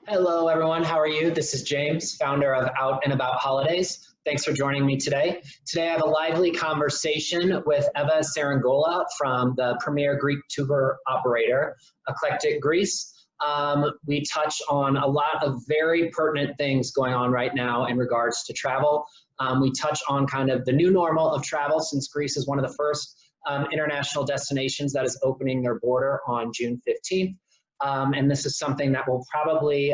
Hello, everyone. How are you? This is James, founder of Out and About Holidays. Thanks for joining me today. Today, I have a lively conversation with Eva Sarangola from the premier Greek tour operator, Eclectic Greece. We touch on a lot of very pertinent things going on right now in regards to travel. We touch on kind of the new normal of travel, since Greece is one of the first international destinations that is opening their border on June 15th. And this is something that will probably,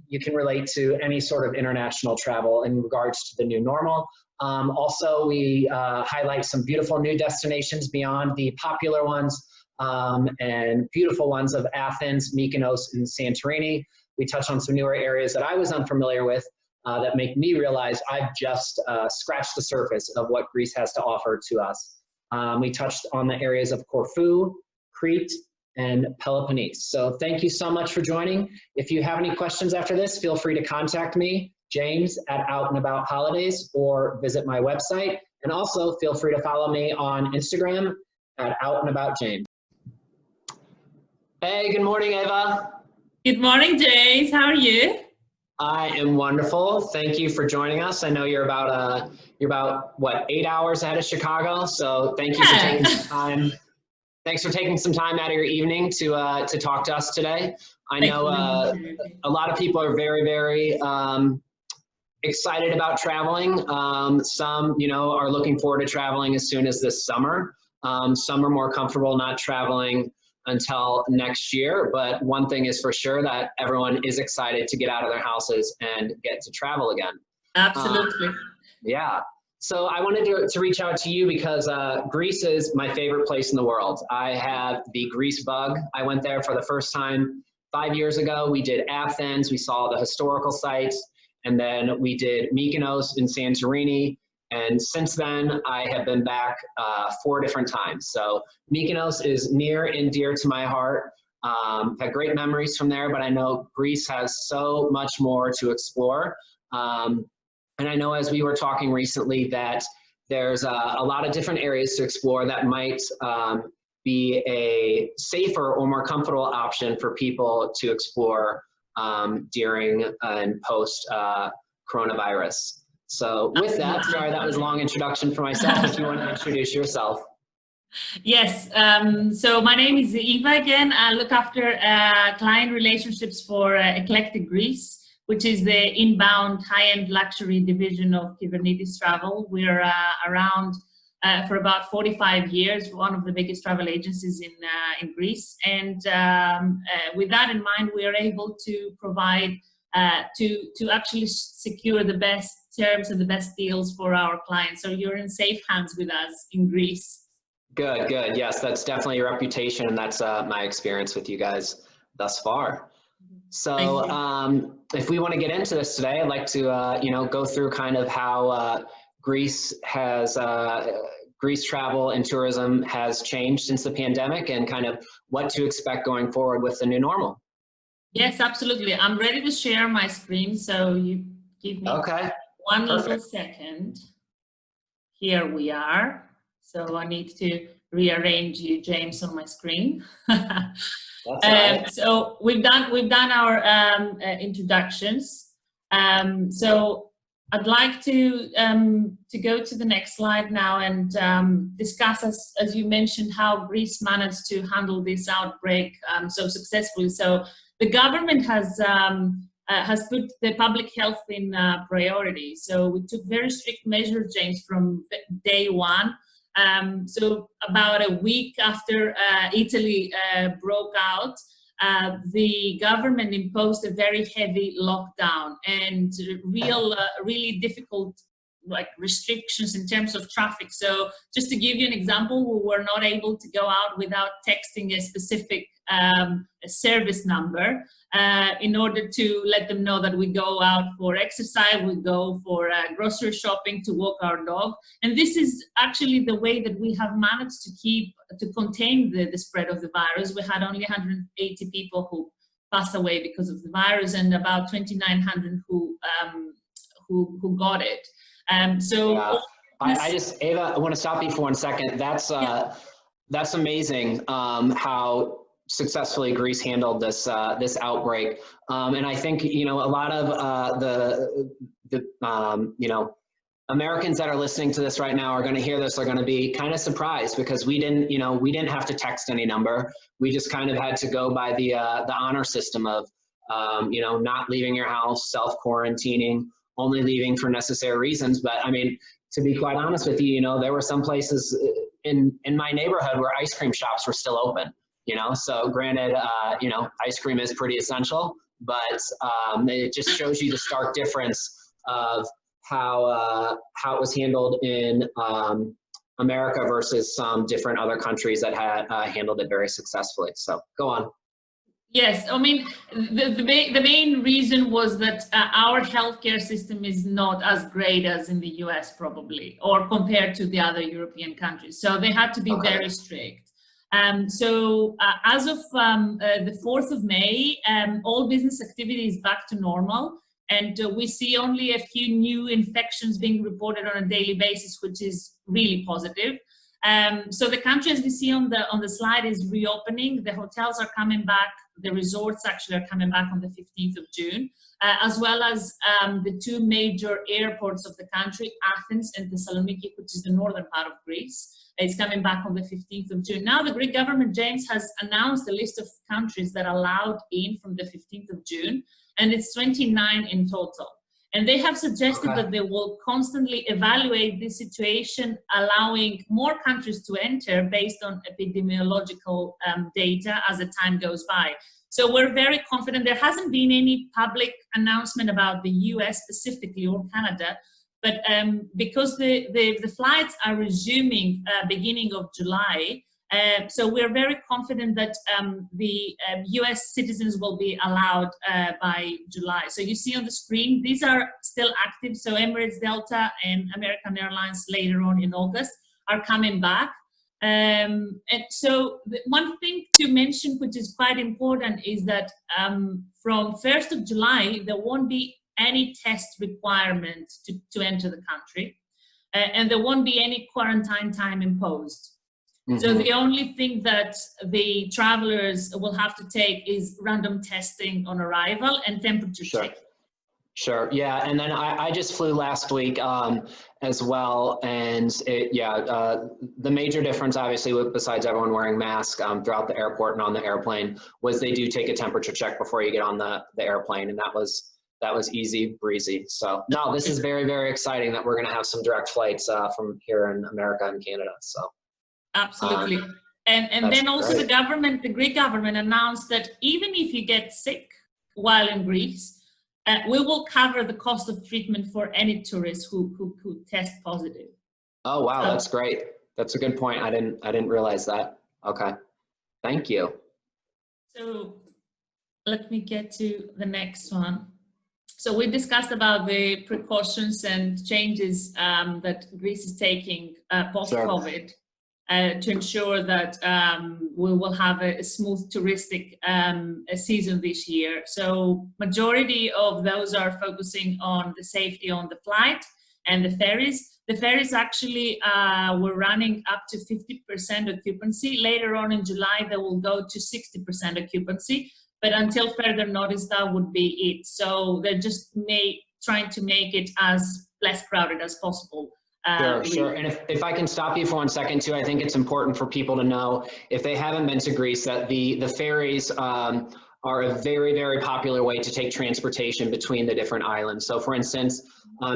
you can relate to any sort of international travel in regards to the new normal. Also, we highlight some beautiful new destinations beyond the popular ones and beautiful ones of Athens, Mykonos, and Santorini. We touch on some newer areas that I was unfamiliar with that make me realize I've just scratched the surface of what Greece has to offer to us. We touched on the areas of Corfu, Crete, and Peloponnese. So thank you so much for joining. If you have any questions after this, feel free to contact me, James at Out and About Holidays, or visit my website. And also feel free to follow me on Instagram at Out and About James. Hey, good morning, Eva. Good morning, James. How are you? I am wonderful. Thank you for joining us. I know you're about what, 8 hours ahead of Chicago. So thank you for taking some time. Thanks for taking some time out of your evening to talk to us today. I know a lot of people are very, very excited about traveling. Some, are looking forward to traveling as soon as this summer. Some are more comfortable not traveling until next year. But one thing is for sure, that everyone is excited to get out of their houses and get to travel again. Absolutely. Yeah. So I wanted to reach out to you because Greece is my favorite place in the world. I have the Greece bug. I went there for the first time 5 years ago. We did Athens, we saw the historical sites, and then we did Mykonos and Santorini. And since then, I have been back 4 different times. So Mykonos is near and dear to my heart. Had great memories from there, but I know Greece has so much more to explore. And I know, as we were talking recently, that there's a lot of different areas to explore that might be a safer or more comfortable option for people to explore during and post coronavirus. So with that, sorry, that was a long introduction for myself. If you want to introduce yourself. Yes, so my name is Eva again. I look after client relationships for Eclectic Greece, which is the inbound high-end luxury division of Kubernetes Travel. We're around for about 45 years, one of the biggest travel agencies in Greece. And with that in mind, we are able to provide, to actually secure the best terms and the best deals for our clients. So you're in safe hands with us in Greece. Good, good. Yes, that's definitely your reputation, and that's my experience with you guys thus far. So if we want to get into this today, I'd like to, go through kind of how Greece travel and tourism has changed since the pandemic, and kind of what to expect going forward with the new normal. Yes, absolutely. I'm ready to share my screen. So you give me one little second. Here we are. So I need to rearrange you, James, on my screen. So we've done our introductions. So I'd like to go to the next slide now and discuss, as you mentioned, how Greece managed to handle this outbreak so successfully. So the government has put the public health in priority. So we took very strict measures, James, from day one. So about a week after Italy broke out, the government imposed a very heavy lockdown and really difficult restrictions in terms of traffic. So just to give you an example, we were not able to go out without texting a specific service number in order to let them know that we go out for exercise, we go for grocery shopping, to walk our dog. And this is actually the way that we have managed to contain the spread of the virus. We had only 180 people who passed away because of the virus, and about 2,900 who got it. Eva, I want to stop you for 1 second. That's amazing how successfully Greece handled this outbreak. And I think, a lot of Americans that are listening to this right now are going to hear this, are going to be kind of surprised, because we didn't have to text any number. We just kind of had to go by the honor system of, not leaving your house, self-quarantining, only leaving for necessary reasons. But I mean, to be quite honest with you, there were some places in my neighborhood where ice cream shops were still open, so granted, ice cream is pretty essential, but it just shows you the stark difference of how it was handled in America versus some different other countries that had handled it very successfully. So go on. Yes, I mean, the main reason was that our healthcare system is not as great as in the US probably, or compared to the other European countries. So they had to be very strict. So as of the 4th of May, all business activity is back to normal. And we see only a few new infections being reported on a daily basis, which is really positive. So the country, as we see on the slide, is reopening. The hotels are coming back. The resorts actually are coming back on the 15th of June, as well as the two major airports of the country, Athens and Thessaloniki, which is the northern part of Greece. It's coming back on the 15th of June. Now the Greek government, James, has announced a list of countries that are allowed in from the 15th of June, and it's 29 in total. And they have suggested that they will constantly evaluate this situation, allowing more countries to enter based on epidemiological data as the time goes by. So we're very confident. There hasn't been any public announcement about the US specifically or Canada, but because the flights are resuming beginning of July, so we're very confident that the US citizens will be allowed by July. So you see on the screen, these are still active. So Emirates, Delta, and American Airlines later on in August are coming back. And so one thing to mention, which is quite important, is that from 1st of July, there won't be any test requirement to enter the country, and there won't be any quarantine time imposed. So the only thing that the travelers will have to take is random testing on arrival and temperature check. Sure. Yeah. And then I just flew last week as well. And the major difference, obviously, besides everyone wearing masks throughout the airport and on the airplane, was they do take a temperature check before you get on the airplane. And that was easy breezy. So no, this is very, very exciting that we're going to have some direct flights from here in America and Canada. So. Absolutely. And then also great. The Greek government announced that even if you get sick while in Greece, we will cover the cost of treatment for any tourists who test positive. Oh, wow. So, that's great. That's a good point. I didn't realize that. Okay. Thank you. So let me get to the next one. So we discussed about the precautions and changes that Greece is taking post-COVID. To ensure that we will have a smooth touristic season this year. So majority of those are focusing on the safety on the flight and the ferries. The ferries actually were running up to 50% occupancy. Later on in July, they will go to 60% occupancy, but until further notice, that would be it. So they're just trying to make it as less crowded as possible. Sure. And if I can stop you for 1 second too, I think it's important for people to know, if they haven't been to Greece, that the ferries are a very, very popular way to take transportation between the different islands. So for instance,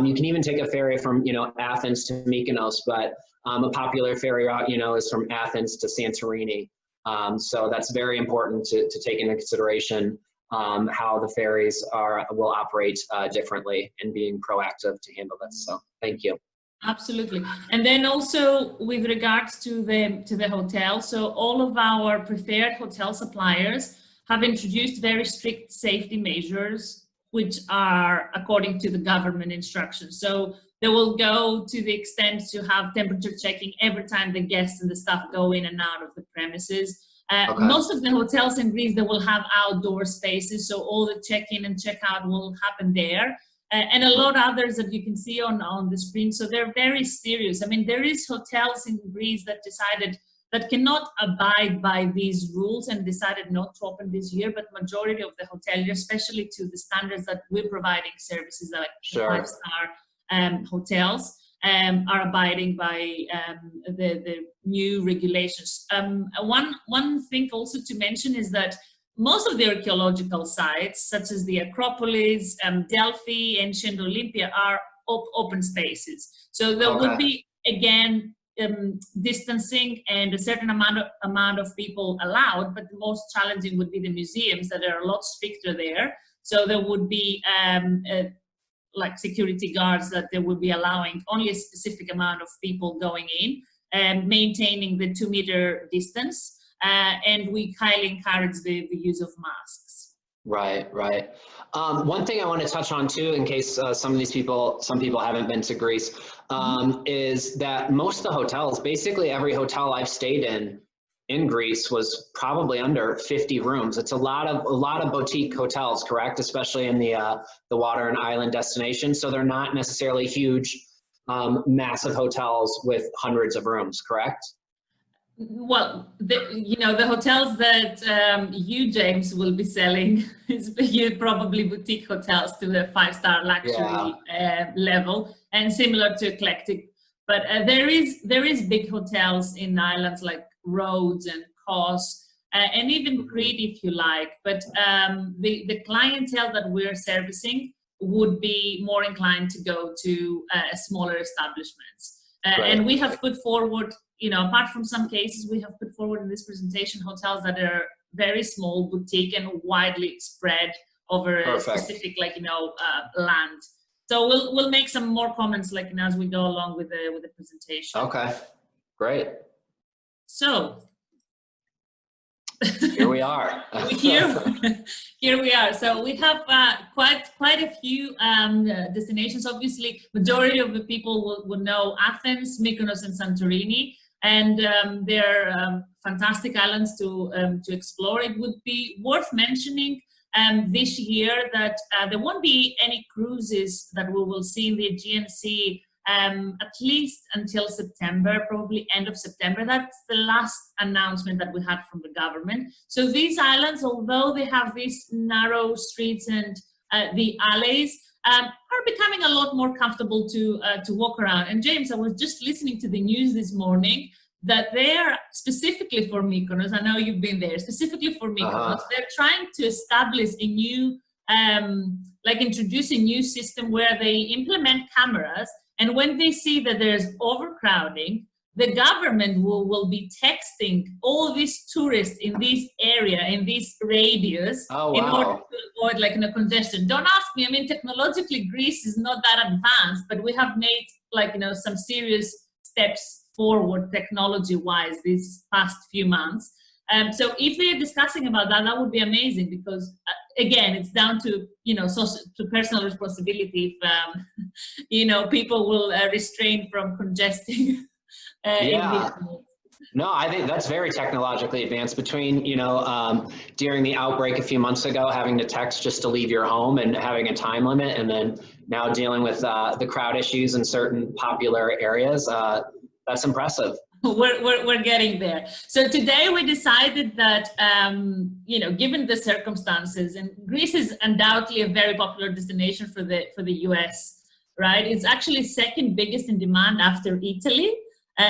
you can even take a ferry from, Athens to Mykonos, but a popular ferry route, is from Athens to Santorini. So that's very important to take into consideration how the ferries will operate differently and being proactive to handle this. So thank you. Absolutely. And then also with regards to the hotel, so all of our preferred hotel suppliers have introduced very strict safety measures, which are according to the government instructions. So they will go to the extent to have temperature checking every time the guests and the staff go in and out of the premises. Most of the hotels in Greece, they will have outdoor spaces, so all the check-in and check-out will happen there. And a lot of others that you can see on the screen. So they're very serious. I mean, there is hotels in Greece that decided that cannot abide by these rules and decided not to open this year, but majority of the hoteliers, especially to the standards that we're providing services like Sure. 5-star hotels, are abiding by the new regulations. One thing also to mention is that most of the archaeological sites, such as the Acropolis, Delphi, ancient Olympia, are open spaces. So there would be, again, distancing and a certain amount of people allowed, but the most challenging would be the museums that are a lot stricter there. So there would be like security guards that they would be allowing only a specific amount of people going in, and maintaining the 2-meter distance. And we highly encourage the use of masks. Right, right. One thing I want to touch on too, in case some people haven't been to Greece, is that most of the hotels, basically every hotel I've stayed in Greece was probably under 50 rooms. It's a lot of boutique hotels, correct? Especially in the water and island destinations. So they're not necessarily huge, massive hotels with hundreds of rooms, correct? Well, the hotels that you, James, will be selling is probably boutique hotels to the 5-star luxury level, and similar to eclectic. But there is big hotels in islands like Rhodes and Kos, and even Crete, if you like. But the clientele that we're servicing would be more inclined to go to smaller establishments. And we have put forward, apart from some cases, we have put forward in this presentation hotels that are very small, boutique, and widely spread over a specific, land. So we'll make some more comments, as we go along with the presentation. Okay, great. So here we are. Here we are. So we have quite a few destinations. Obviously, majority of the people will know Athens, Mykonos, and Santorini, and they're fantastic islands to explore. It would be worth mentioning this year that there won't be any cruises that we will see in the Aegean Sea at least until September, probably end of September. That's the last announcement that we had from the government. So these islands, although they have these narrow streets and the alleys, are becoming a lot more comfortable to walk around. And James, I was just listening to the news this morning that they're specifically for Mykonos, I know you've been there, specifically for Mykonos, they're trying to establish a new, introduce a new system where they implement cameras. And when they see that there's overcrowding, the government will be texting all these tourists in this area, in this radius, in order to avoid congestion. Don't ask me, technologically Greece is not that advanced, but we have made some serious steps forward technology-wise these past few months. So if they're discussing about that, that would be amazing, because again, it's down to to personal responsibility if people will refrain from congesting. No, I think that's very technologically advanced. Between during the outbreak a few months ago, having to text just to leave your home and having a time limit, and then now dealing with the crowd issues in certain popular areas, that's impressive. We're getting there. So today we decided that, given the circumstances, and Greece is undoubtedly a very popular destination for the US, right? It's actually second biggest in demand after Italy,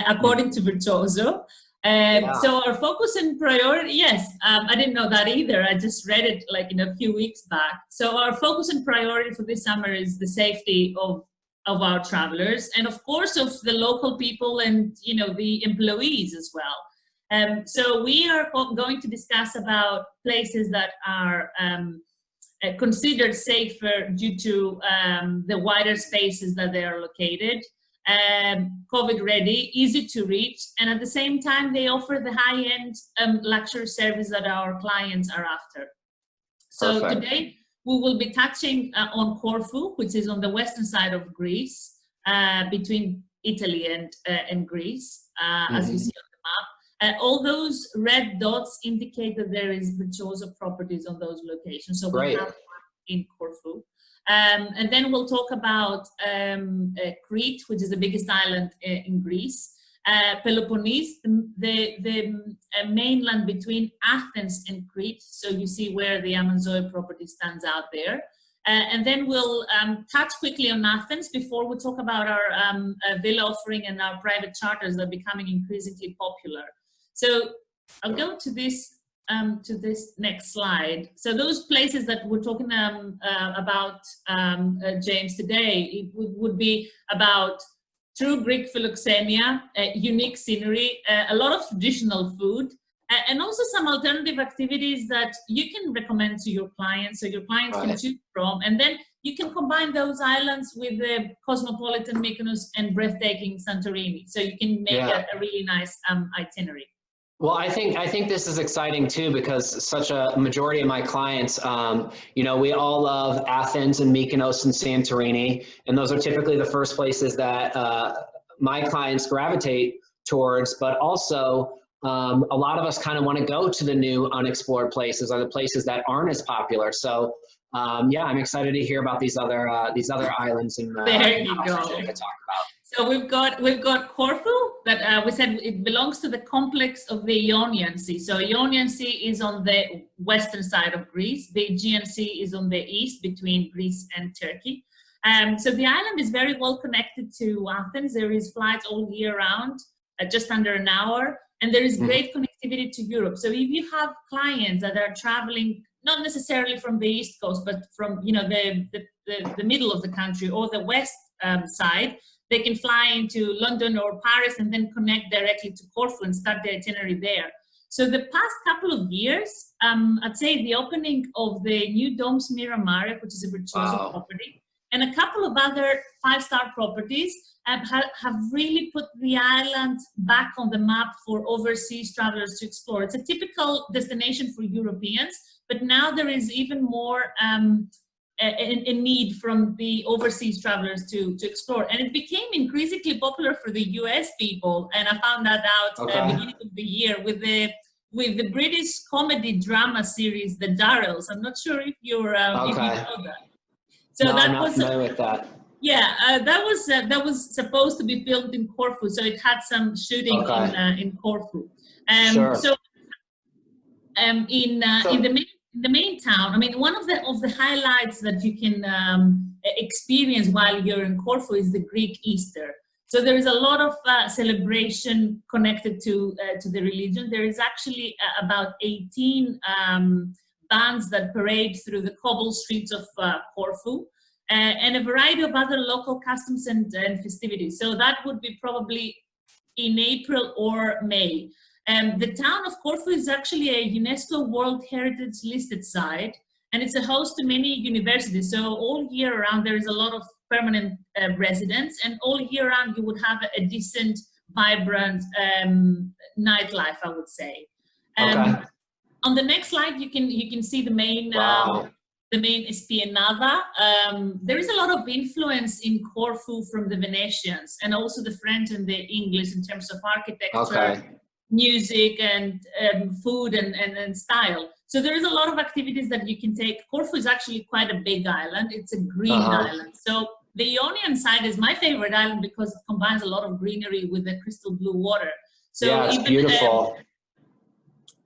according to Virtuoso. So our focus and priority, I didn't know that either. I just read it a few weeks back. So our focus and priority for this summer is the safety of our travelers, and of course of the local people and the employees as well. So we are going to discuss about places that are considered safer due to the wider spaces that they are located, COVID ready, easy to reach, and at the same time they offer the high-end luxury service that our clients are after. So today we will be touching on Corfu, which is on the western side of Greece, between Italy and Greece, as you see on the map. All those red dots indicate that there is Virtuoso properties on those locations. So we have one in Corfu. And then we'll talk about Crete, which is the biggest island in Greece. Peloponnese, the mainland between Athens and Crete. So you see where the Amanzoe property stands out there. And then we'll touch quickly on Athens before we talk about our villa offering and our private charters that are becoming increasingly popular. So I'll go to this next slide. So those places that we're talking about, James, today, it would be about true Greek philoxenia, unique scenery, a lot of traditional food, and also some alternative activities that you can recommend to your clients, so your clients can choose from, and then you can combine those islands with the cosmopolitan Mykonos and breathtaking Santorini, so you can make a really nice itinerary. Well, I think this is exciting too, because such a majority of my clients, you know, we all love Athens and Mykonos and Santorini, and those are typically the first places that my clients gravitate towards, but also a lot of us kind of want to go to the new unexplored places, or the places that aren't as popular. So yeah, I'm excited to hear about these other islands and there you go. To talk about. So we've got Corfu, that we said it belongs to the complex of the Ionian Sea. So Ionian Sea is on the western side of Greece. The Aegean Sea is on the east between Greece and Turkey. So the island is very well connected to Athens. There is flights all year round, just under an hour, and there is great connectivity to Europe. So if you have clients that are traveling, not necessarily from the east coast, but from, you know, the middle of the country or the west side, they can fly into London or Paris and then connect directly to Corfu and start their itinerary there. So the past couple of years, I'd say the opening of the new Domes Miramare, which is a virtuoso property, and a couple of other five-star properties have really put the island back on the map for overseas travelers to explore. It's a typical destination for Europeans, but now there is even more a need from the overseas travelers to explore. And it became increasingly popular for the US people, and I found that out at the beginning of the year with the British comedy drama series, The Darrells. I'm not sure if you're if you know that. So no, that I'm not was familiar with that. Yeah, that was supposed to be filmed in Corfu, so it had some shooting in Corfu. Sure. So in the main town, I mean, one of the highlights that you can experience while you're in Corfu is the Greek Easter. So there is a lot of celebration connected to the religion. There is actually about 18 bands that parade through the cobble streets of Corfu, and a variety of other local customs and festivities. So that would be probably in April or May. The town of Corfu is actually a UNESCO World Heritage listed site, and it's a host to many universities. So all year round there is a lot of permanent residents, and all year round you would have a decent, vibrant nightlife, I would say. On the next slide, you can see the main Esplanada. There is a lot of influence in Corfu from the Venetians, and also the French and the English in terms of architecture, music, and food and style. So there is a lot of activities that you can take. Corfu is actually quite a big island. It's a green island. So the Ionian side is my favorite island because it combines a lot of greenery with the crystal blue water. So yeah, it's beautiful.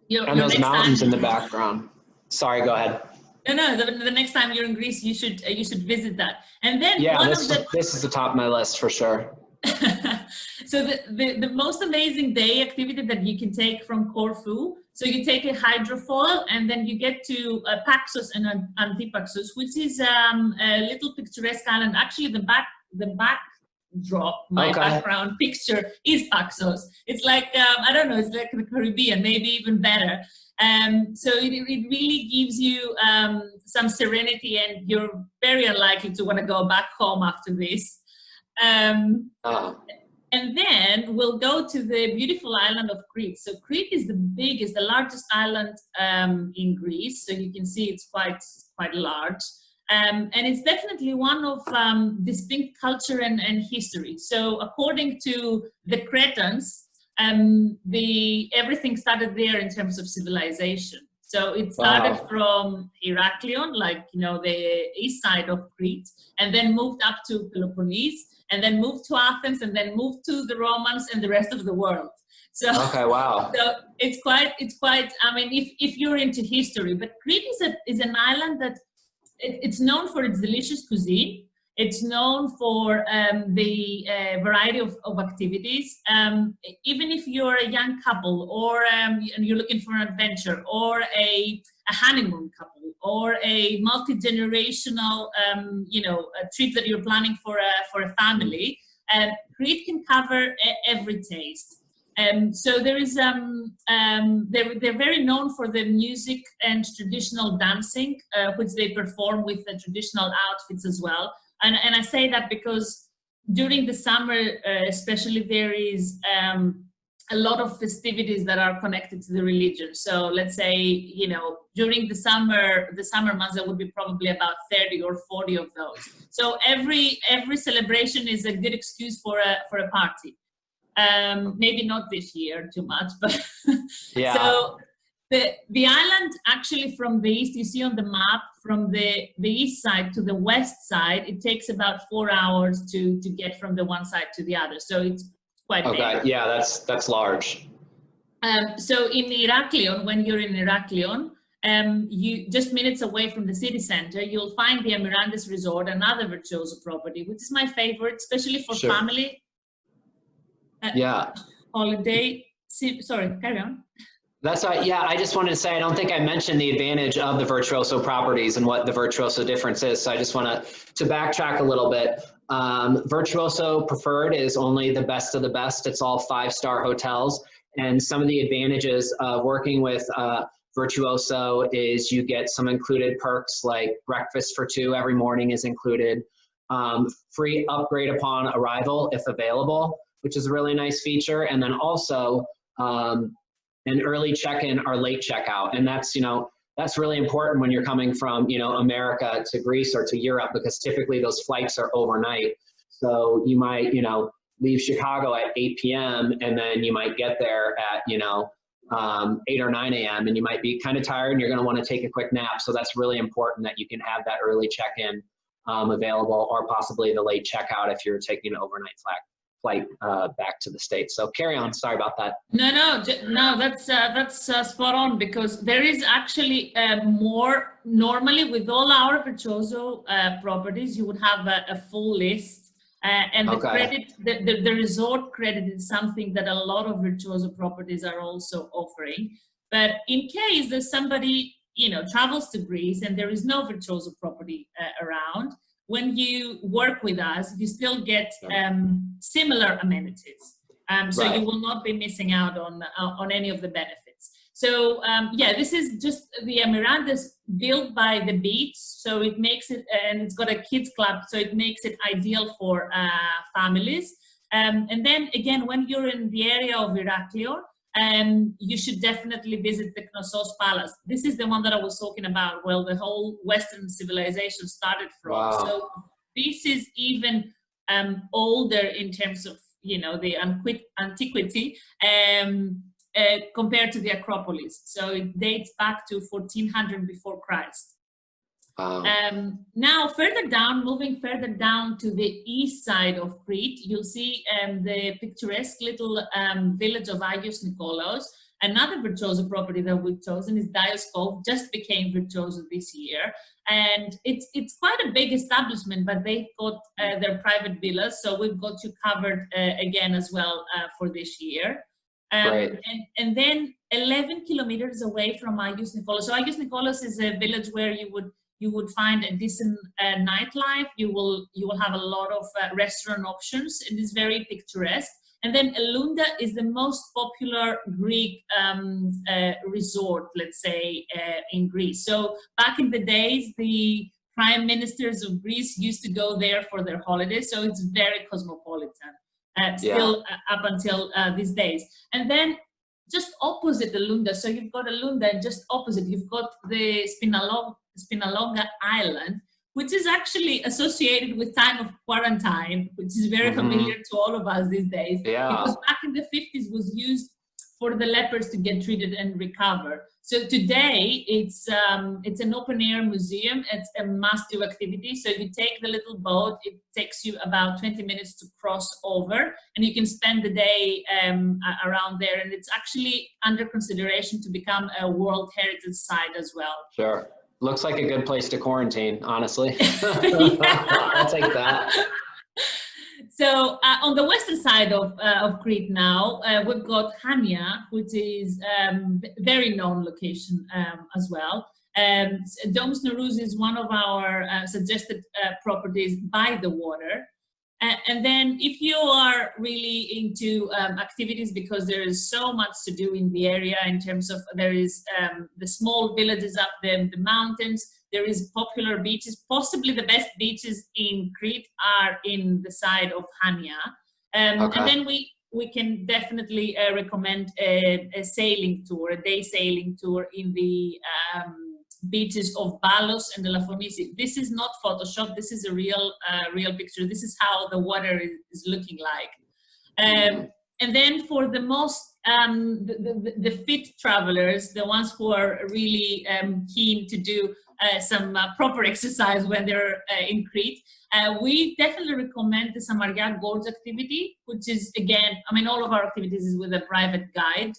And those mountains in the background. Sorry, go ahead. No, the next time you're in Greece, you should visit that. And then this is the top of my list for sure. So the most amazing day activity that you can take from Corfu, so you take a hydrofoil and then you get to Paxos and Antipaxos, which is a little picturesque island. Actually, the backdrop, my background picture is Paxos. It's like, I don't know, it's like the Caribbean, maybe even better. So it really gives you some serenity, and you're very unlikely to want to go back home after this. And then we'll go to the beautiful island of Crete. So Crete is the largest island in Greece. So you can see it's quite large. And it's definitely one of distinct culture and history. So according to the Cretans, everything started there in terms of civilization. So it started Wow. from Heraklion, like, the east side of Crete, and then moved up to Peloponnese, and then moved to Athens, and then moved to the Romans and the rest of the world. So, Okay, wow. so it's quite, I mean, if you're into history, but Crete is an island that it's known for its delicious cuisine. It's known for the variety of activities. Even if you're a young couple, or and you're looking for an adventure, or a honeymoon couple, or a multi-generational, a trip that you're planning for a family, Crete can cover every taste. So there is they're very known for the music and traditional dancing, which they perform with the traditional outfits as well. And I say that because during the summer, especially, there is a lot of festivities that are connected to the religion. So let's say, during the summer months, there would be probably about 30 or 40 of those. So every celebration is a good excuse for a party. Maybe not this year too much, but Yeah. So the island, actually, from the east, you see on the map, from the east side to the west side, it takes about 4 hours to get from the one side to the other. So it's quite big. Okay, yeah, that's large. So in Heraklion, when you're in Heraklion, you just minutes away from the city center, you'll find the Amirandes Resort, another virtuoso property, which is my favorite, especially for Sure. family. Yeah. Holiday. Sorry, carry on. That's right. Yeah, I just wanted to say, I don't think I mentioned the advantage of the virtuoso properties and what the virtuoso difference is. So I just want to backtrack a little bit. Virtuoso preferred is only the best of the best. It's all 5-star hotels. And some of the advantages of working with virtuoso is you get some included perks, like breakfast for 2 every morning is included. Free upgrade upon arrival if available, which is a really nice feature. And then also an early check-in or late checkout. And that's really important when you're coming from, America to Greece or to Europe, because typically those flights are overnight. So you might, leave Chicago at 8 p.m. and then you might get there at, 8 or 9 a.m. and you might be kind of tired and you're going to want to take a quick nap. So that's really important that you can have that early check-in available, or possibly the late checkout if you're taking an overnight flight back to the States. So carry on. Sorry about that. No, that's spot on, because there is actually more. Normally, with all our virtuoso properties, you would have a full list, and the credit, the resort credit is something that a lot of virtuoso properties are also offering. But in case there's somebody travels to Greece and there is no virtuoso property around, when you work with us, you still get similar amenities. So Right. you will not be missing out on any of the benefits. So this is just the Amirandes built by the beach. So it makes it, and it's got a kids club, so it makes it ideal for families. And then again, when you're in the area of Heraklion, you should definitely visit the Naxos Palace. This is the one that I was talking about, where the whole Western civilization started from. Wow. So this is even older in terms of the antiquity compared to the Acropolis. So it dates back to 1400 before Christ. Wow. Now, moving further down to the east side of Crete, you'll see the picturesque little village of Agios Nikolaos. Another virtuoso property that we've chosen is Dios Cove, just became virtuoso this year. And it's quite a big establishment, but they've got their private villas. So we've got you covered again as well for this year. Right. And then 11 kilometers away from Agios Nikolaos. So Agios Nikolaos is a village where you would find a decent nightlife. You will have a lot of restaurant options. It is very picturesque. And then Elunda is the most popular Greek resort, let's say, in Greece. So back in the days, the prime ministers of Greece used to go there for their holidays. So it's very cosmopolitan, still up until these days. And then just opposite Elunda, so you've got Elunda, and just opposite, you've got the Spinalonga Island, which is actually associated with time of quarantine, which is very familiar to all of us these days. Yeah. Because back in the 50s was used for the lepers to get treated and recover. So today it's an open air museum. It's a must-do activity. So you take the little boat. It takes you about 20 minutes to cross over, and you can spend the day around there. And it's actually under consideration to become a World Heritage Site as well. Sure. Looks like a good place to quarantine, honestly. Yeah. I'll take that. So on the western side of Crete now, we've got Hania, which is a very known location as well. Domus Nerous is one of our suggested properties by the water. And then if you are really into activities, because there is so much to do in the area in terms of there is the small villages up there, the mountains, there is popular beaches. Possibly the best beaches in Crete are in the side of Hania. Okay. And then we can definitely recommend a sailing tour, a day sailing tour in the beaches of Paros and Peloponnese. This is not Photoshop. This is a real picture. This is how the water is looking like. And then for the most the fit travelers, the ones who are really keen to do some proper exercise when they're in Crete, we definitely recommend the Samaria Gorge activity, which is, again, I mean, all of our activities is with a private guide.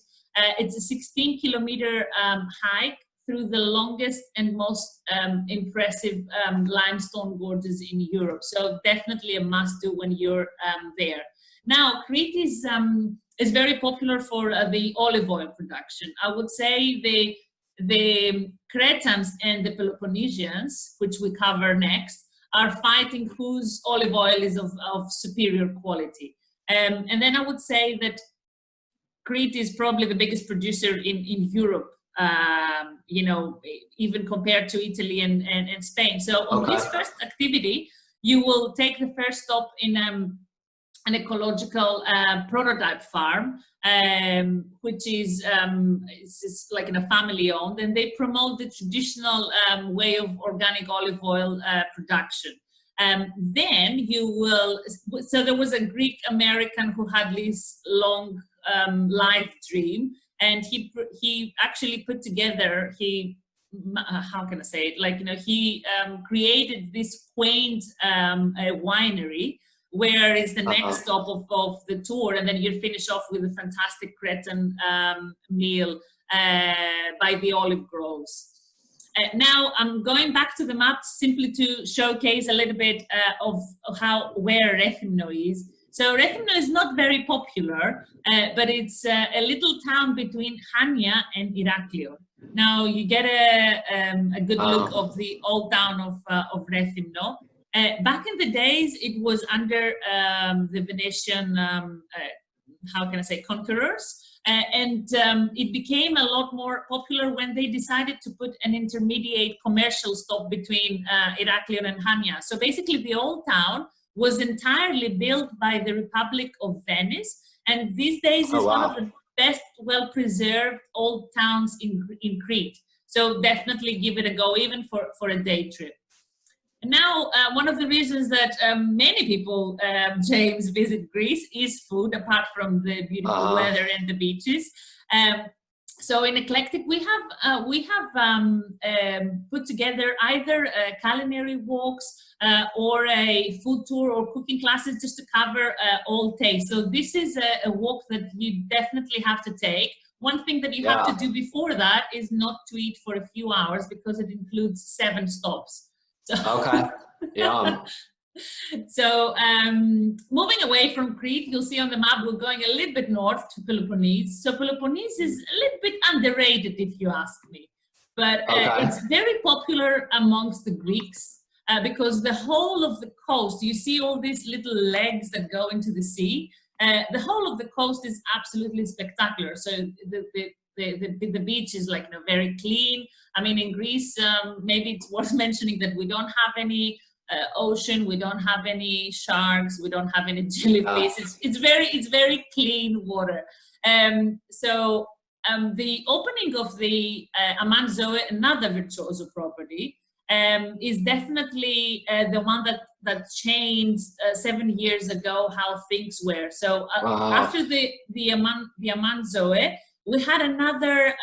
It's a 16-kilometer hike through the longest and most impressive limestone gorges in Europe. So definitely a must-do when you're there. Now, Crete is very popular for the olive oil production. I would say the Cretans and the Peloponnesians, which we cover next, are fighting whose olive oil is of superior quality. And then I would say that Crete is probably the biggest producer in Europe, you know, even compared to Italy and Spain. So on this first activity, you will take the first stop in an ecological prototype farm, which is like in a family owned, and they promote the traditional way of organic olive oil production. Then you will, so there was a Greek American who had this long life dream, and he actually put together, how can I say it, like, you know, he created this quaint winery, where is the next stop of the tour, and then you finish off with a fantastic Cretan meal by the olive groves. Now I'm going back to the map simply to showcase a little bit of where Rethymno is. So Rethymno is not very popular, but it's a little town between Hania and Iraklio. Now you get a good look of the old town of Rethymno. Back in the days, it was under the Venetian, how can I say, conquerors. And it became a lot more popular when they decided to put an intermediate commercial stop between Iraklio and Hania. So basically the old town was entirely built by the Republic of Venice. And these days is one of the best well-preserved old towns in Crete. So definitely give it a go, even for a day trip. Now, one of the reasons that many people, James, visit Greece is food, apart from the beautiful weather and the beaches. So in Eclectic, we have put together either culinary walks or a food tour or cooking classes just to cover all tastes. So this is a walk that you definitely have to take. One thing that you have to do before that is not to eat for a few hours, because it includes 7 stops. So, So moving away from Crete, you'll see on the map we're going a little bit north to Peloponnese. So Peloponnese is a little bit underrated, if you ask me, but it's very popular amongst the Greeks because the whole of the coast, you see all these little legs that go into the sea. The whole of the coast is absolutely spectacular. So the beach is, like, you know, very clean. I mean, in Greece, maybe it's worth mentioning that we don't have any ocean, we don't have any sharks, we don't have any jellyfish. It's very clean water. So the opening of the Aman Zoe, another virtuoso property, is definitely the one that changed 7 years ago how things were. So after the Aman Zoe, we had another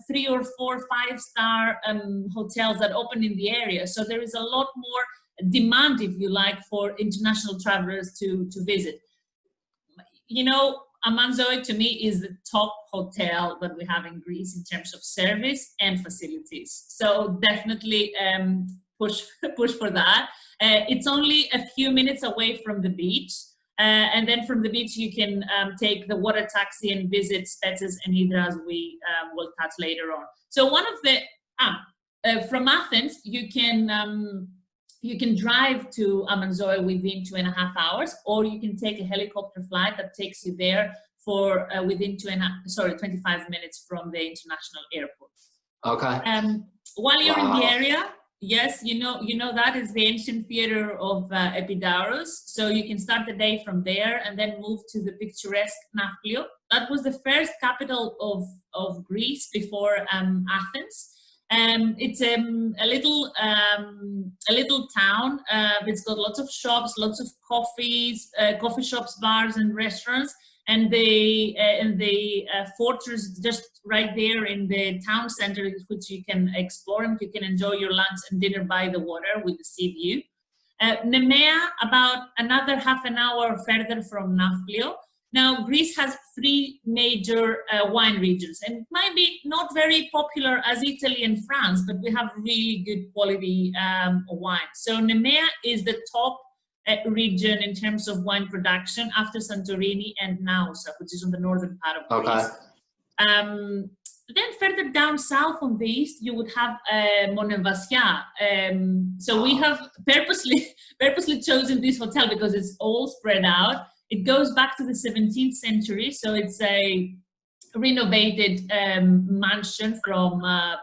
3 or 4 5-star hotels that opened in the area. So there is a lot more demand, if you like, for international travelers to visit. You know, Amanzoe to me is the top hotel that we have in Greece in terms of service and facilities. So definitely push for that. It's only a few minutes away from the beach. And then from the beach, you can take the water taxi and visit Spetses and Hydra, as we will touch later on. So one of the, from Athens, you can drive to Amanzoe within 2.5 hours, or you can take a helicopter flight that takes you there for within 25 minutes from the international airport. Okay. While you're in the area, yes, you know that is the ancient theater of Epidaurus. So you can start the day from there and then move to the picturesque Nafplio. That was the first capital of Greece before Athens. It's a little town. It's got lots of shops, lots of coffee shops, bars, and restaurants. And the fortress just right there in the town center, which you can explore, and you can enjoy your lunch and dinner by the water with the sea view. Nemea, about another half an hour further from Nafplio. Now, Greece has 3 major wine regions, and it might be not very popular as Italy and France, but we have really good quality wine. So Nemea is the top region in terms of wine production after Santorini and Naxos, which is on the northern part of Greece. Then further down south on the east, you would have Monemvasia. So we have purposely chosen this hotel because it's all spread out. It goes back to the 17th century, so it's a renovated mansion from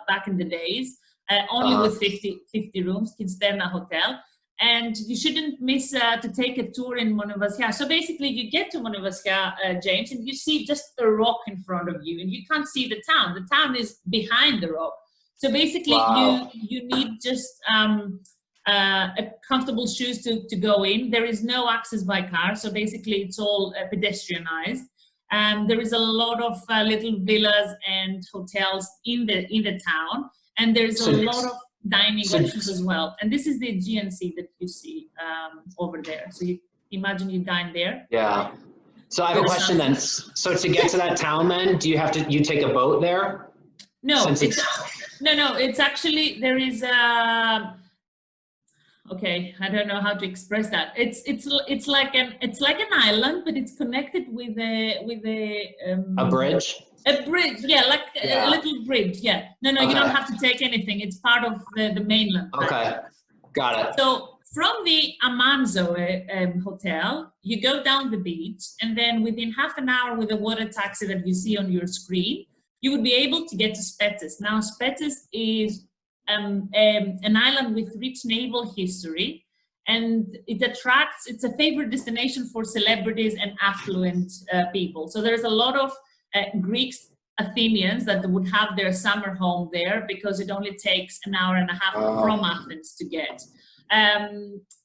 back in the days, only with 50 rooms, Kinsterna Hotel. And you shouldn't miss to take a tour in Monemvasia. So basically, you get to Monemvasia, James, and you see just a rock in front of you, and you can't see the town. The town is behind the rock. So basically, you need just comfortable shoes to go in. There is no access by car, so basically it's all pedestrianized. There is a lot of little villas and hotels in the town, and there's a lot of dining options as well. And this is the Aegean Sea that you see over there. So you imagine you dine there. Yeah. So I have a question then. So to get to that town, then do you take a boat there? No, it's actually, there is okay, I don't know how to express that. It's like an island, but it's connected with a bridge. A bridge, yeah, like a little bridge, yeah. No, you don't have to take anything. It's part of the mainland. Okay, got it. So from the Amanzoe hotel, you go down the beach, and then within half an hour with a water taxi that you see on your screen, you would be able to get to Spetses. Now, Spetses is an island with rich naval history, and it's a favorite destination for celebrities and affluent people. So there's a lot of Greeks, Athenians that would have their summer home there because it only takes an hour and a half from Athens to get.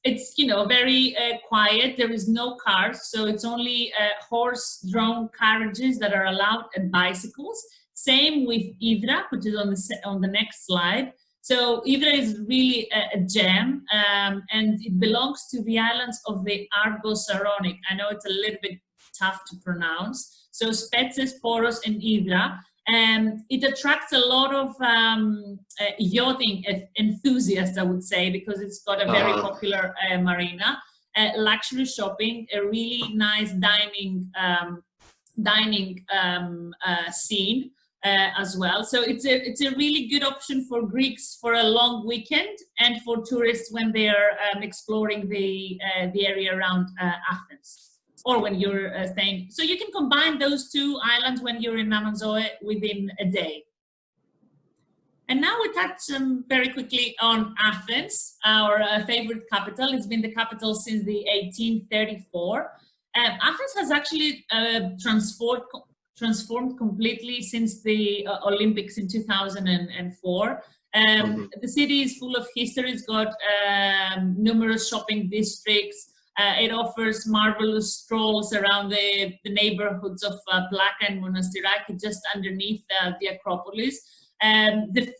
It's very quiet. There is no cars, so it's only horse-drawn carriages that are allowed and bicycles. Same with Hydra, which is on the next slide. So Hydra is really a gem, and it belongs to the islands of the Argo-Saronic. I know it's a little bit tough to pronounce. So Spetses, Paros, and Hydra. It attracts a lot of yachting enthusiasts, I would say, because it's got a very popular marina, luxury shopping, a really nice dining scene as well. So it's a really good option for Greeks for a long weekend and for tourists when they are exploring the area around Athens, or when you're staying. So you can combine those 2 islands when you're in Amanzoe within a day. And now we touch very quickly on Athens, our favorite capital. It's been the capital since the 1834. Athens has actually transformed completely since the Olympics in 2004. The city is full of history. It's got numerous shopping districts, It offers marvelous strolls around the neighborhoods of Plaka and Monastiraki, just underneath the Acropolis. The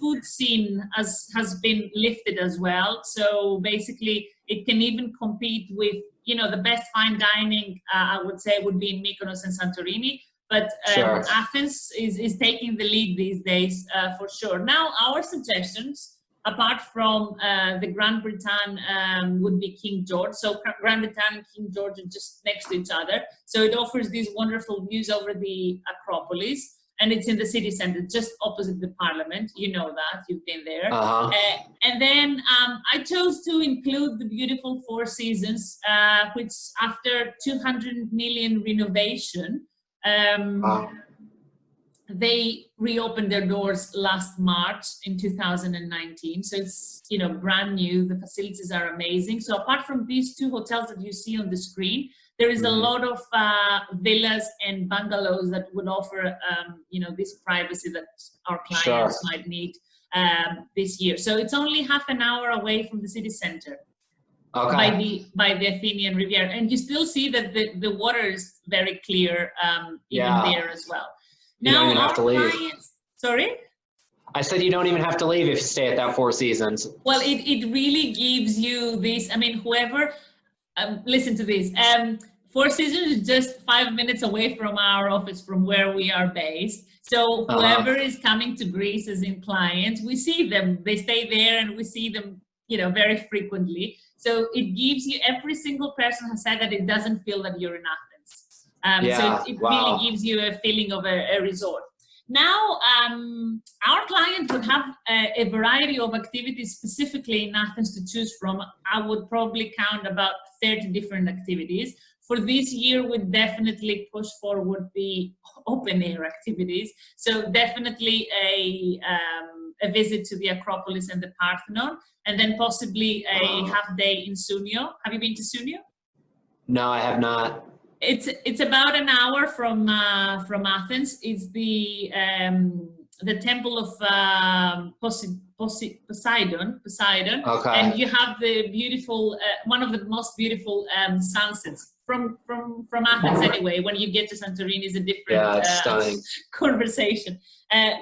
food scene has been lifted as well. So basically, it can even compete with, you know, the best fine dining. I would say would be in Mykonos and Santorini. But Sure. Athens is taking the lead these days for sure. Now, our suggestions, apart from the Grand Britannia, would be King George. So Grand Britannia and King George are just next to each other. So it offers these wonderful views over the Acropolis. And it's in the city center, just opposite the parliament. You know that, you've been there. And then I chose to include the beautiful Four Seasons, which after 200 million renovation, they reopened their doors last March in 2019. So it's, you know, brand new. The facilities are amazing. So apart from these two hotels that you see on the screen, there is a lot of villas and bungalows that would offer, you know, this privacy that our clients might need this year. So it's only half an hour away from the city center. By the Athenian Riviera, and you still see that the water is very clear even there as well. You don't even have to leave. Sorry? I said you don't even have to leave if you stay at that Four Seasons. Well, it really gives you this. I mean, whoever, listen to this. Four Seasons is just 5 minutes away from our office, from where we are based. So whoever is coming to Greece as in clients, we see them. They stay there, and we see them, you know, very frequently. So it gives you, every single person has said that it doesn't feel that you're in Athens. So it really gives you a feeling of a resort. Now, our client would have a variety of activities specifically in Athens to choose from. I would probably count about 30 different activities. For this year, we'd definitely push forward the open air activities. So definitely a visit to the Acropolis and the Parthenon, and then possibly a half day in Sunio. Have you been to Sunio? No, I have not. It's about an hour from Athens. It's the temple of Poseidon, and you have the beautiful, one of the most beautiful sunsets from Athens anyway. When you get to Santorini, is a different conversation.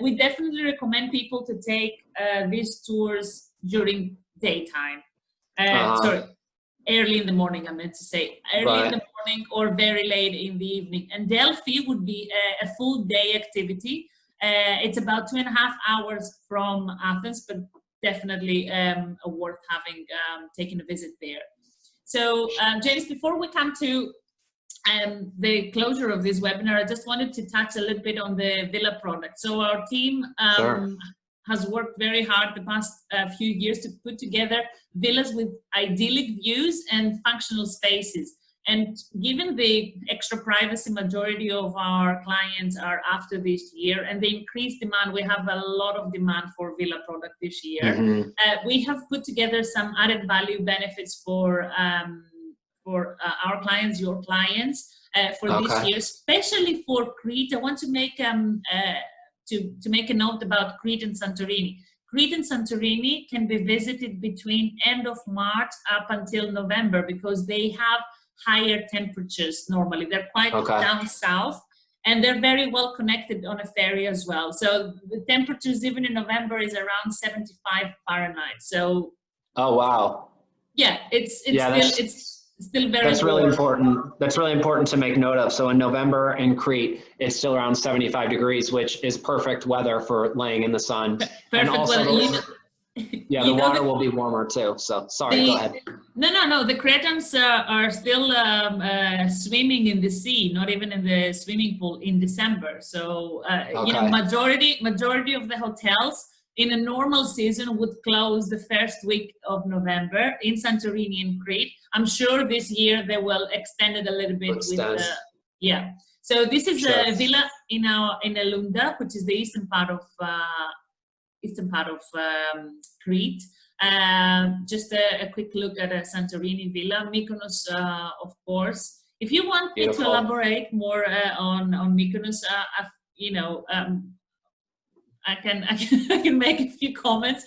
We definitely recommend people to take these tours during daytime. Sorry, early in the morning, I meant to say. Early in the morning or very late in the evening. And Delphi would be a full day activity. It's about 2.5 hours from Athens, but definitely worth having taking a visit there. So, James, before we come to the closure of this webinar, I just wanted to touch a little bit on the villa product. So our team has worked very hard the past few years to put together villas with idyllic views and functional spaces. And given the extra privacy majority of our clients are after this year, and the increased demand, we have a lot of demand for villa product this year. We have put together some added value benefits for our clients, your clients, for this year, especially for Crete. I want to make to make a note about Crete and Santorini. Crete and Santorini can be visited between end of March up until November, because they have higher temperatures normally. They're quite down south, and they're very well connected on a ferry as well. So the temperatures even in November is around 75 Fahrenheit. So yeah, it's still very that's really important. That's really important to make note of. So in November in Crete, it's still around 75 degrees, which is perfect weather for laying in the sun. Perfect weather. The water will be warmer too. So sorry, go ahead. No. The Cretans are still swimming in the sea, not even in the swimming pool in December. So you know, majority of the hotels in a normal season would close the first week of November in Santorini and Crete. I'm sure this year they will extend it a little bit So this is a villa in Elunda, which is the eastern part of Crete. Just a quick look at a Santorini villa. Mykonos, of course. If you want me to elaborate more on Mykonos, you know, I can make a few comments.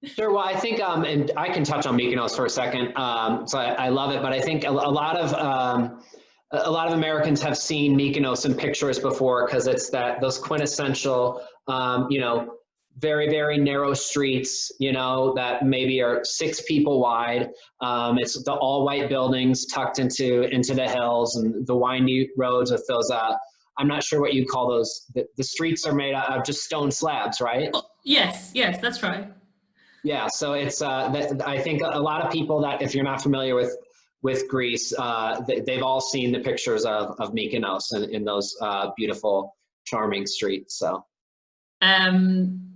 Sure. Well, I think, and I can touch on Mykonos for a second. So I love it, but I think a lot of Americans have seen Mykonos in pictures before because it's those quintessential, very, very narrow streets, that maybe are 6 people wide. It's the all white buildings tucked into the hills and the windy roads with those, I'm not sure what you call those. The streets are made out of just stone slabs, right? Oh, yes, that's right. Yeah, so it's I think a lot of people that, if you're not familiar with Greece, they've all seen the pictures of Mykonos and in those beautiful, charming streets.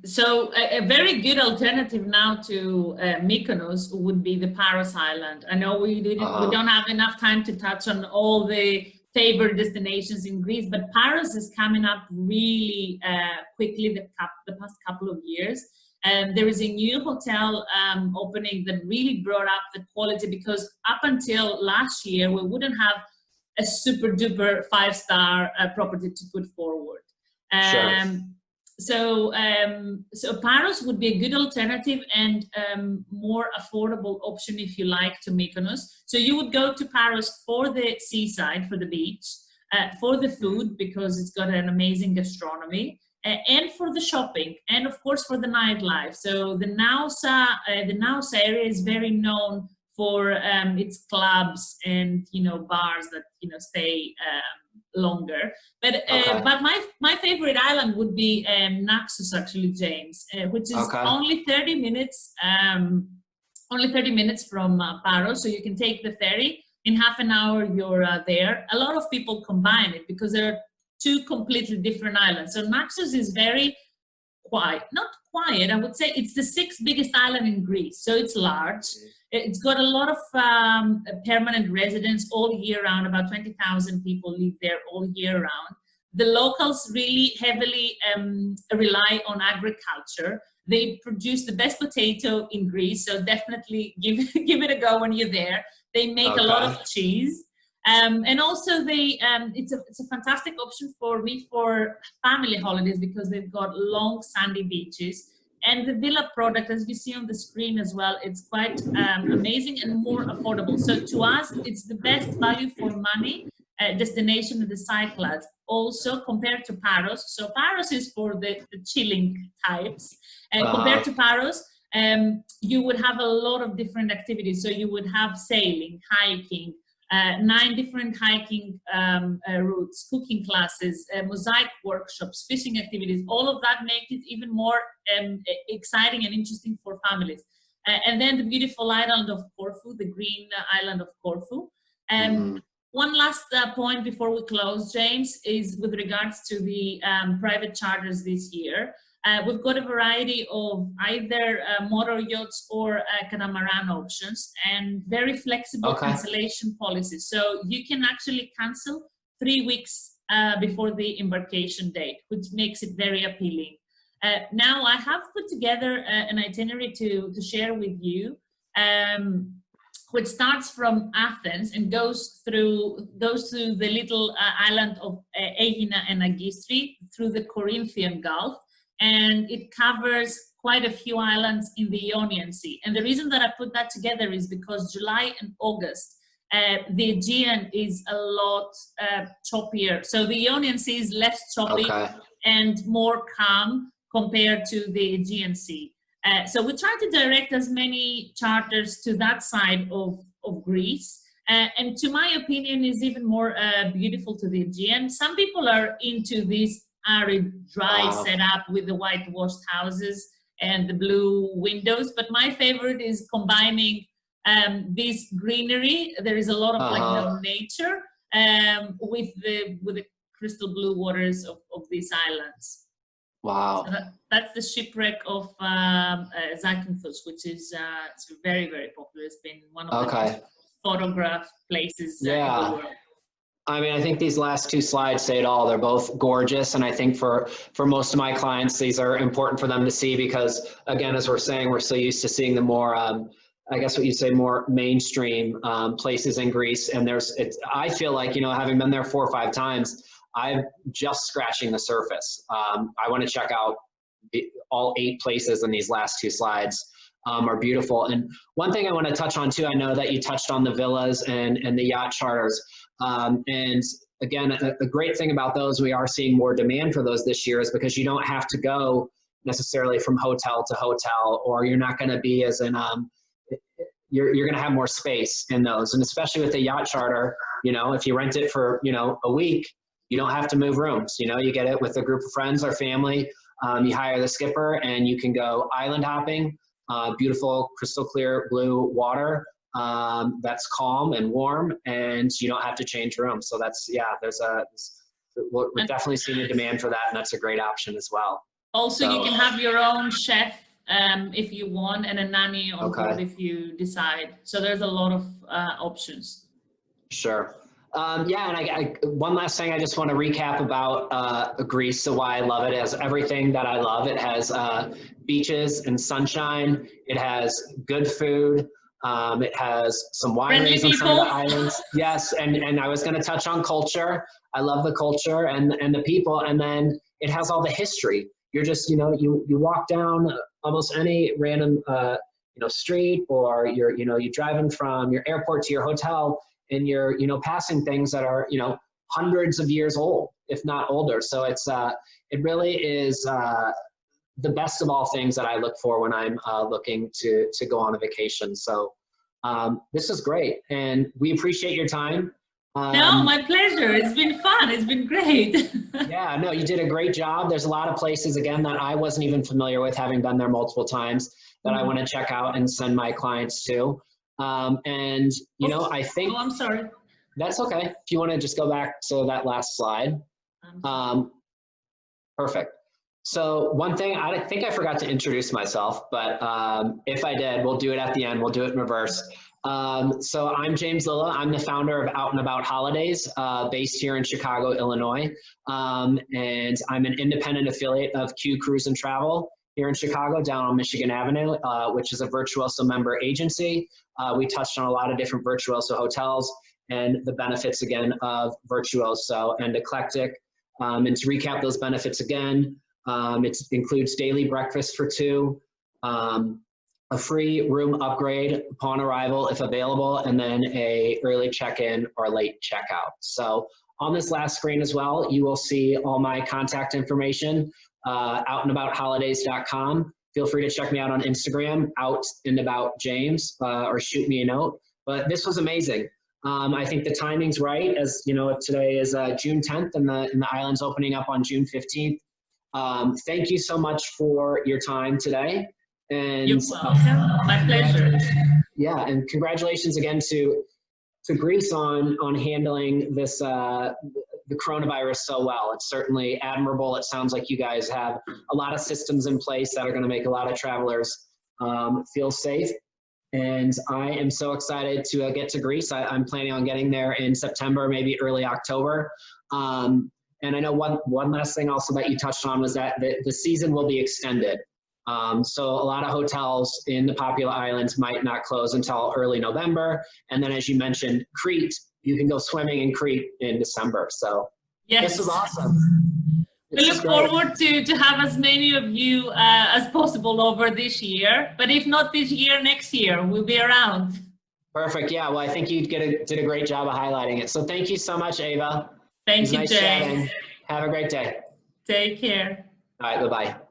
So a very good alternative now to Mykonos would be the Paros Island. I know we don't have enough time to touch on all the favorite destinations in Greece, but Paros is coming up really quickly the past couple of years. There is a new hotel opening that really brought up the quality, because up until last year, we wouldn't have a super duper 5-star property to put forward. Sure. So Paros would be a good alternative and more affordable option, if you like, to Mykonos. So you would go to Paros for the seaside, for the beach, for the food, because it's got an amazing gastronomy, and for the shopping, and of course for the nightlife. So the Naxos area is very known for its clubs and bars that stay longer. But my favorite island would be Naxos, actually, James, which is only 30 minutes. Only 30 minutes from Paros, so you can take the ferry. In half an hour, you're there. A lot of people combine it because they're 2 completely different islands. So Naxos is very quiet, not quiet, I would say it's the 6th biggest island in Greece. So it's large. It's got a lot of permanent residents all year round. About 20,000 people live there all year round. The locals really heavily rely on agriculture. They produce the best potato in Greece, so definitely give it a go when you're there. They make a lot of cheese. And also it's a fantastic option for me for family holidays, because they've got long sandy beaches, and the villa product, as you see on the screen as well, it's quite amazing and more affordable. So to us, it's the best value for money destination in the Cyclades, also compared to Paros. So Paros is for the chilling types, and compared to Paros, you would have a lot of different activities. So you would have sailing, hiking, 9 different hiking routes, cooking classes, mosaic workshops, fishing activities. All of that makes it even more exciting and interesting for families. And then the beautiful island of Corfu, the green island of Corfu. One last point before we close, James, is with regards to the private charters this year. We've got a variety of either motor yachts or catamaran options, and very flexible cancellation policies. So you can actually cancel 3 weeks before the embarkation date, which makes it very appealing. Now, I have put together an itinerary to share with you, which starts from Athens and goes through the little island of Aegina and Agistri, through the Corinthian Gulf. And it covers quite a few islands in the Ionian Sea. And the reason that I put that together is because July and August, the Aegean is a lot choppier. So the Ionian Sea is less choppy and more calm compared to the Aegean Sea. So we try to direct as many charters to that side of Greece. And to my opinion, is even more beautiful to the Aegean. Some people are into this arid, dry setup with the whitewashed houses and the blue windows, but my favorite is combining this greenery. There is a lot of nature with the crystal blue waters of these islands. Wow. So that's the shipwreck of Zakynthos, which is it's very, very popular. It's been one of the most photographed places in the world. I mean, I think these last 2 slides say it all. They're both gorgeous. And I think for most of my clients, these are important for them to see because, again, as we're saying, we're so used to seeing the more, I guess what you'd say, more mainstream places in Greece. And I feel like, having been there 4 or 5 times, I'm just scratching the surface. I want to check out all 8 places in these last 2 slides. are beautiful. And one thing I want to touch on too, I know that you touched on the villas and the yacht charters. And again, a great thing about those, we are seeing more demand for those this year, is because you don't have to go necessarily from hotel to hotel, or you're not going to be as in, you're going to have more space in those. And especially with the yacht charter, you know, if you rent it for, you know, a week, you don't have to move rooms. You know, you get it with a group of friends or family. You hire the skipper and you can go island hopping, beautiful crystal clear blue water that's calm and warm, and you don't have to change rooms. So that's, yeah, we're definitely seeing a demand for that, and that's a great option as well. Also, you can have your own chef if you want, and a nanny on board if you decide. So there's a lot of options. Sure. Yeah, and one last thing I just want to recap about Greece. So why I love it is everything that I love. It has beaches and sunshine. It has good food. It has some wineries on some of the islands. Yes, and I was going to touch on culture. I love the culture and the people, and then it has all the history. You're just, you know, you walk down almost any random you know, street, or you're driving from your airport to your hotel, and you're, you know, passing things that are, you know, hundreds of years old, if not older. So it's it really is the best of all things that I look for when I'm looking to go on a vacation. So this is great, and we appreciate your time. No, my pleasure. It's been fun. It's been great. Yeah, no, you did a great job. There's a lot of places, again, that I wasn't even familiar with, having been there multiple times, that I want to check out and send my clients to. And, you know, I think... Oh, I'm sorry. That's okay. If you want to just go back to that last slide. Perfect. So one thing, I think I forgot to introduce myself, but if I did, we'll do it at the end. We'll do it in reverse. So I'm James Lilla. I'm the founder of Out and About Holidays, based here in Chicago, Illinois. And I'm an independent affiliate of Q Cruise and Travel here in Chicago, down on Michigan Avenue, which is a Virtuoso member agency. We touched on a lot of different Virtuoso hotels and the benefits, again, of Virtuoso and Eclectic. And to recap those benefits again, it includes daily breakfast for two, a free room upgrade upon arrival if available, and then a early check-in or late checkout. So on this last screen as well, you will see all my contact information, outandabout.holidays.com. Feel free to check me out on Instagram, outandaboutjames, or shoot me a note. But this was amazing. I think the timing's right, as you know, today is June 10th, and the island's opening up on June 15th. Thank you so much for your time today. And you're welcome. My pleasure. Yeah, and congratulations again to Greece on handling this the coronavirus so well. It's certainly admirable. It sounds like you guys have a lot of systems in place that are going to make a lot of travelers feel safe. And I am so excited to get to Greece. I'm planning on getting there in September, maybe early October. And I know one last thing also that you touched on was that the season will be extended. So a lot of hotels in the popular islands might not close until early November. And then, as you mentioned, Crete, you can go swimming in Crete in December. So yes, this is awesome. We look forward to have as many of you as possible over this year. But if not this year, next year, we'll be around. Perfect. Yeah, well, I think you did a great job of highlighting it. So thank you so much, Ava. Thank you, nice James. chatting. Have a great day. Take care. All right, bye-bye.